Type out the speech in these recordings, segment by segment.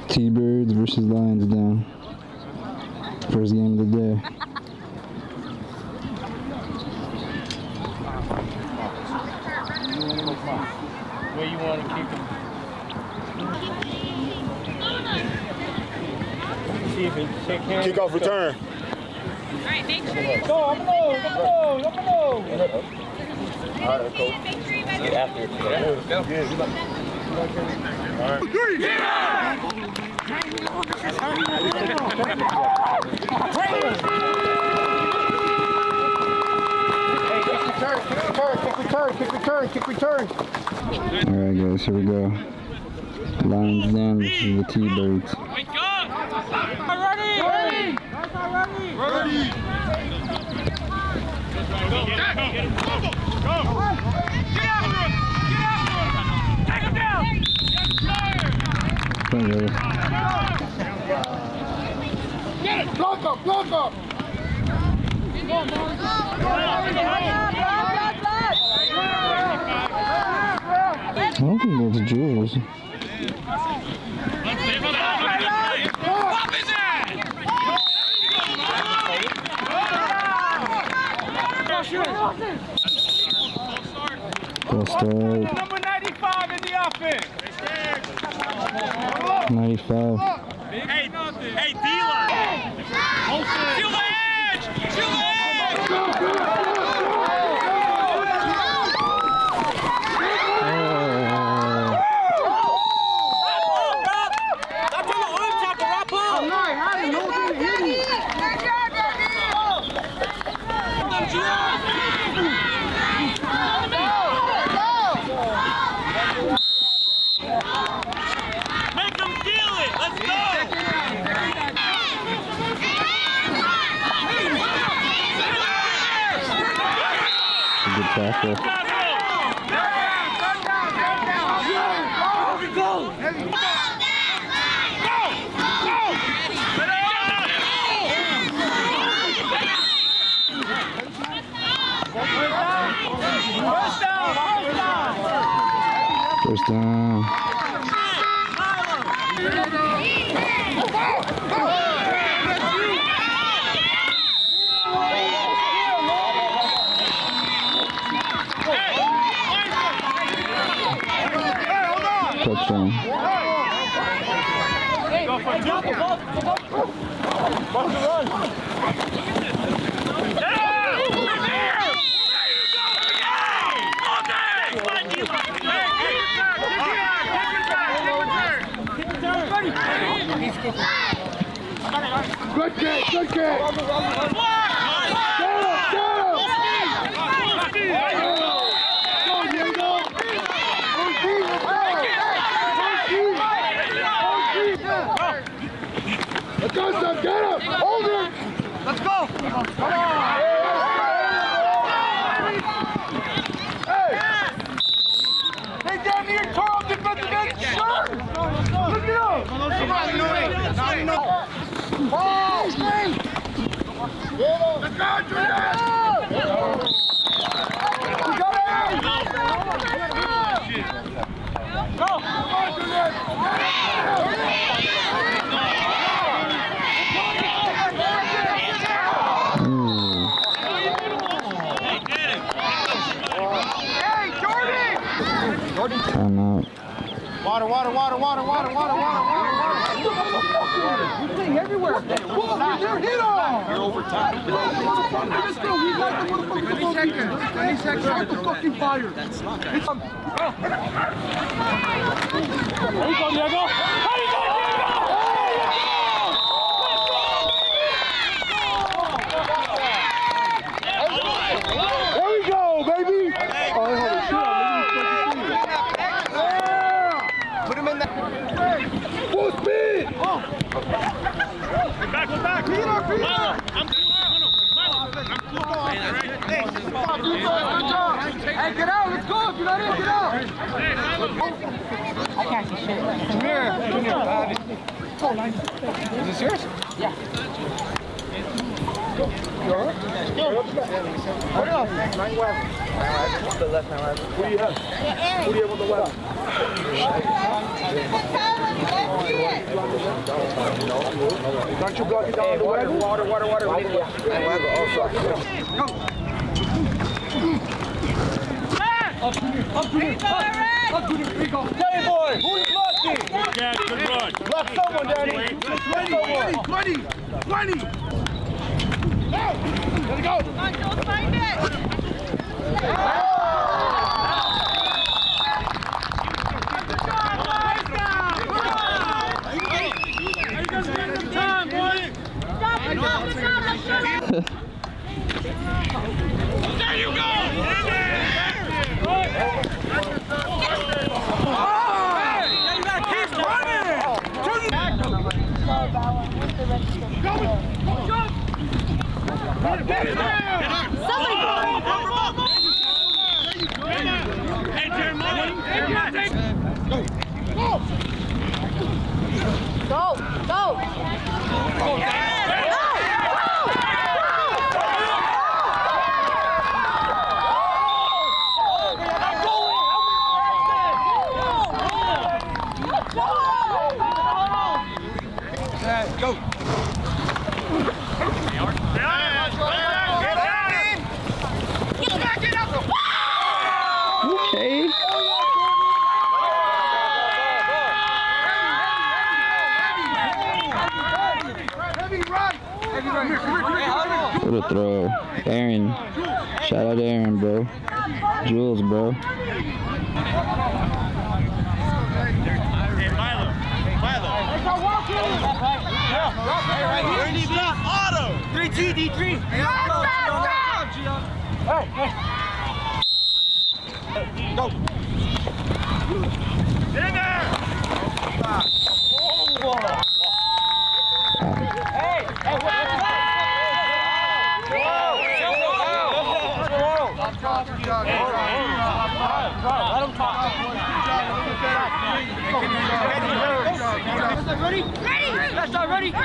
T-Birds versus Lions down. First game of the day. Where you want to kick him? See if it's shake hands. Kickoff return. Alright, make sure you Go, I'm low. All right, coach. make sure you guys Get after it. Kick return. Alright guys, here we go. Lions down versus the T-Birds. Wake up! Ready! Go! Get after him! Take him down! Come on, guys. Get it! Block up! I don't think that's Jules. Pop his ass! False start. Number 95 in the offense. 95. Hey, D-line. Seal the edge! Seal the edge! Make them feel it! Let's go! Good tackle. First down. Touchdown. Go for two. Watch the run. Good kick! Get him! Hold it! Let's go! Come on! Hey, damn near tore up defensive end shirt! Look at him! Ball! Let's go, Julius! Go! Timeout. Water. You're playing everywhere. Hit on! You're over time. Let's go. We got the motherfucker. 20 seconds. Start the fucking fire. There you go, Diego! There you go, There we go, baby! Put him in there. Full speed! Back. Milo, I'm cool. Good job. Hey, get out. Let's go. If you're not in, get out. I can't see shit. Come here. Is this yours? Yeah. Put it up. Don't you block it down the water. Water. Up to the Danny boy, who's blocking? Good run. Block someone, Danny. 20. Let's go. Come on, Joel, find it. There you go. Okay. What a throw. Aaron. Shout out to Aaron, bro. Jules, bro. Hey, Milo. Where do you stop? Auto. 3T, D3. Hey. Go. In there. Let him talk. Ready? That's not ready. On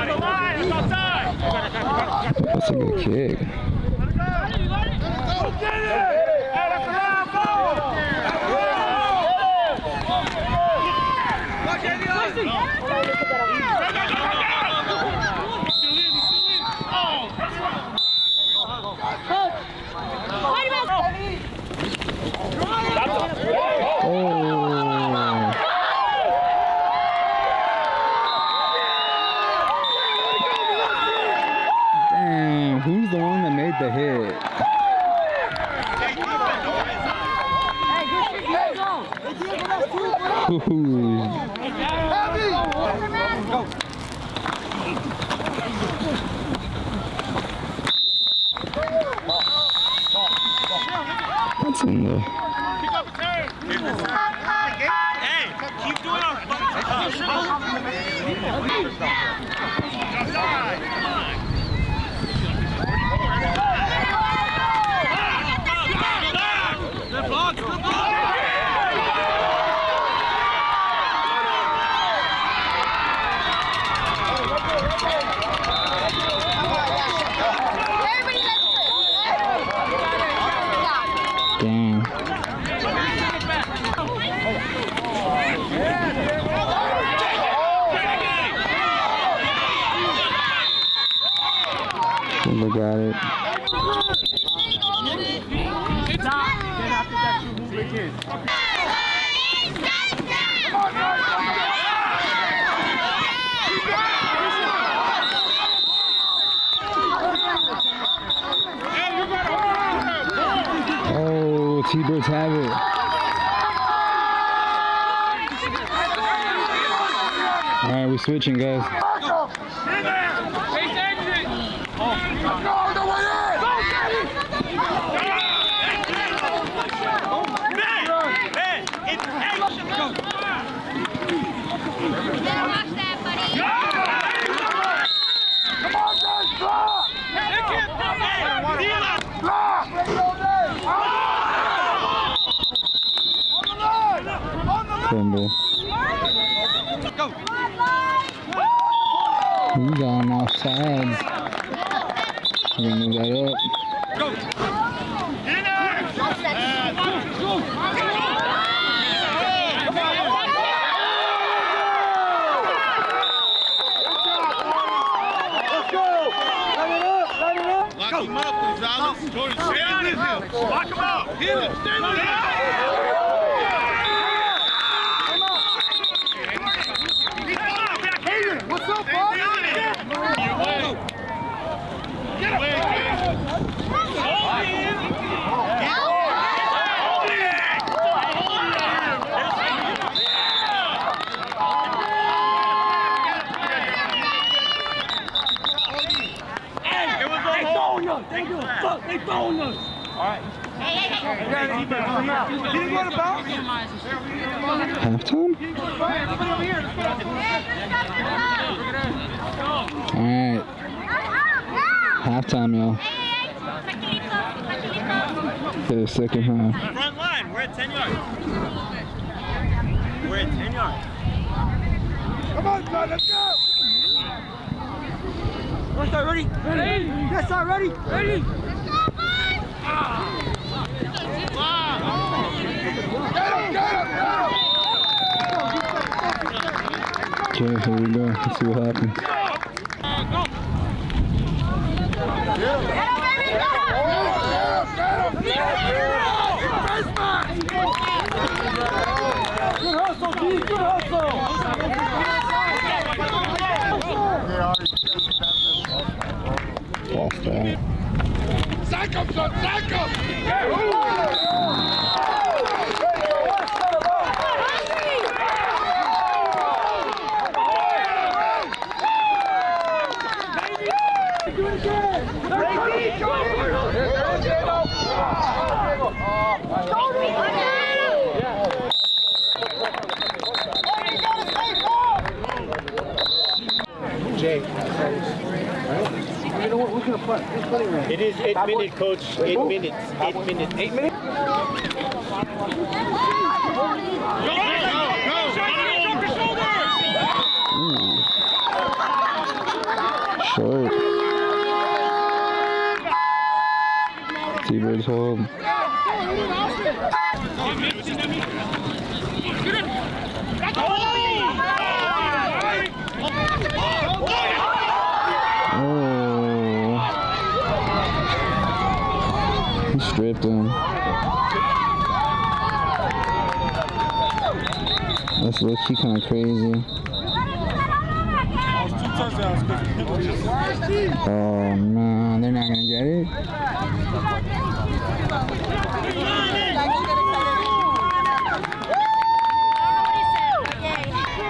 the line. It's outside. That's a good kick. Damn, who's the one that made the hit? Ooh. What's in there? Hey, keep doing it. Damn. Look at it. Oh, T-Birds have it. All right, we're switching, guys. Fumble. We got him off sides. We're gonna move that up. Go. Get in there. Gonzalez. Jordan, stay with him. Lock him out. Hit him. Stay with him. What's up, boss? They throwing us. All right. Halftime? Alright. Halftime, y'all. For the second half. Front line. We're at 10 yards. We're at 10 yards. Come on, son, let's go! Let's start ready. Ready. Let's start ready. Ready. Get him! Okay, here we go. Let's see what happens. Good hustle, D. Good hustle. Lost that. Sack him, son. Sack him. It is 8 minutes, coach. 8 minutes. 8 minutes. 8 minutes? Short. T-Bird's home. He stripped him. That's low-key kind of crazy. Oh man, they're not gonna get it.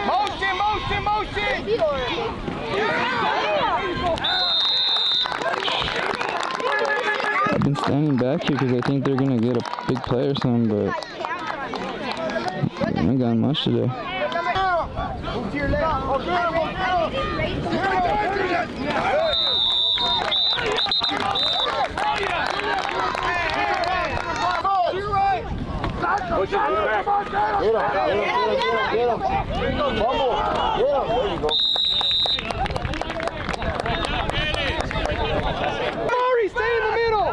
Motion, motion, motion! I've been standing back here because I think they're gonna get a big play or something, but I haven't gotten much today. Move to your left. Oh, good, Push it, get him back. Get him. Fumble. Get him. There you go. Murray, stay in the middle.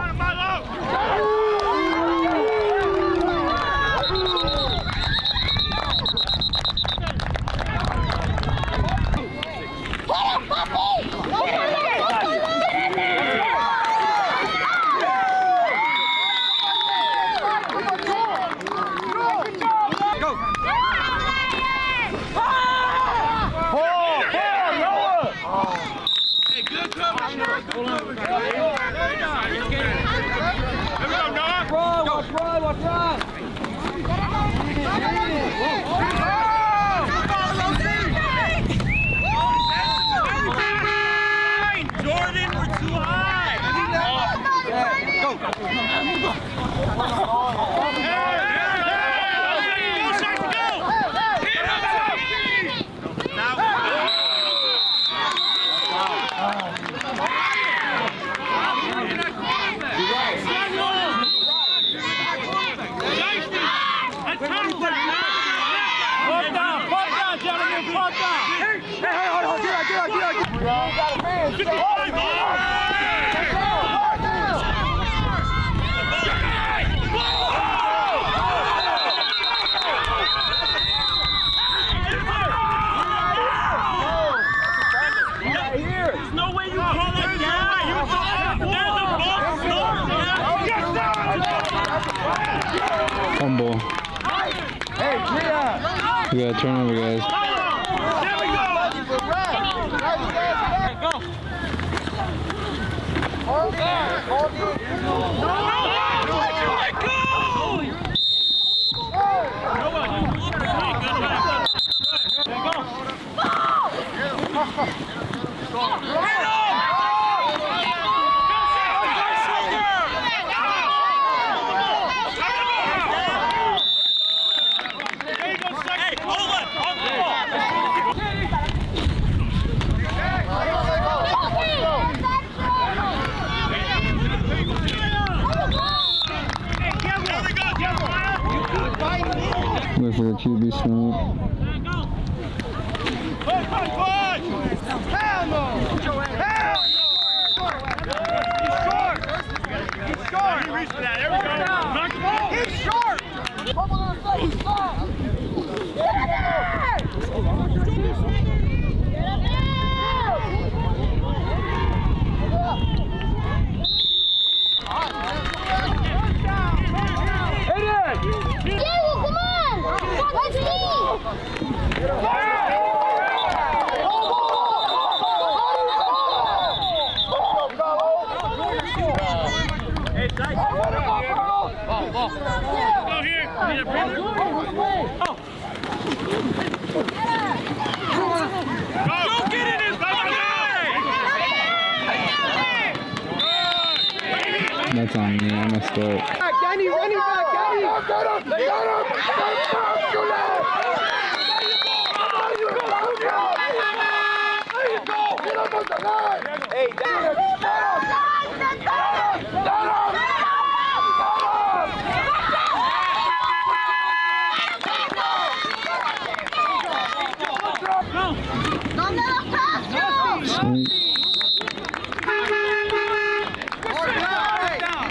Jordan, we're too high. There's no way you call that down. There's a ball. We got a turnover, guys. There we go. Wait for the QB snap. Hell no! Hell no! He's short! He reached for that. There we go. Knock the ball. He's short! Stop! Diego, come on! Let's leave! Go here. Need a breather? Go. Go get it in That's on me. I messed up. Danny, running back, Danny! They got him! Hey, Sweet. Fourth down.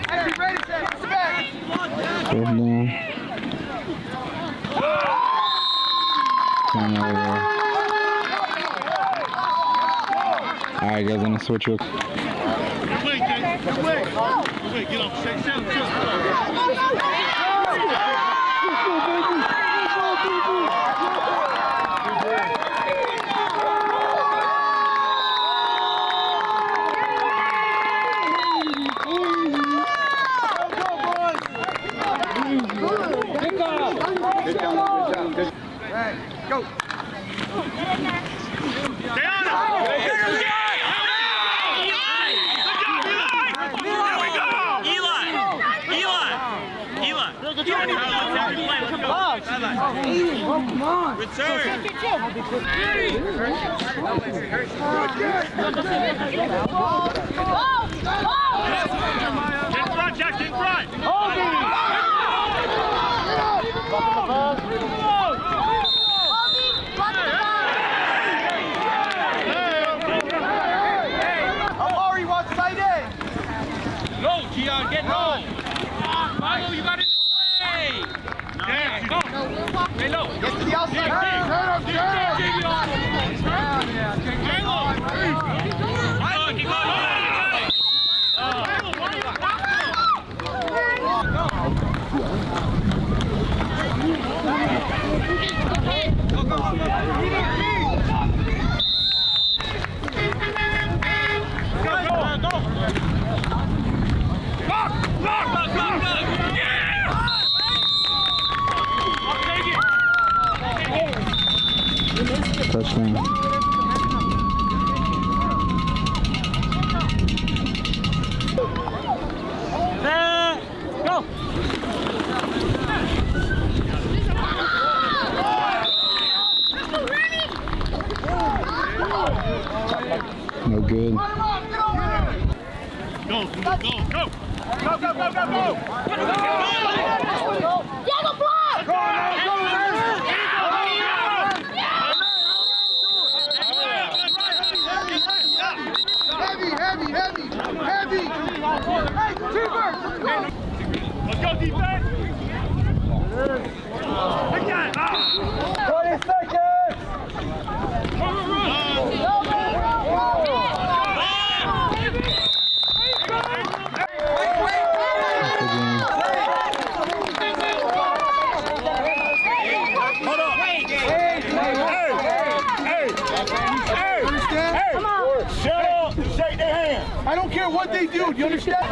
Turnover. Alright, guys, I'm gonna switch real quick. Good wing, Dave. Good wing. Good wing. Get up. Shake, shake, shake. Go! Stay on it. Good serve. Get in front, Jack, get in front. Amari wants tight end! Go, Gian, get low. Milo, you got it. Hey. Yeah, go. Stay low. Get to the outside! Stay low. Milo, keep going. Touchdown. Go. No good. Go. Diego, block! Heavy! Hey, T-Bird! Let's go, defense. Take that. 20 seconds! Hold on. Come on. Shut up. Shake their hand. I don't care what they do. Do you understand?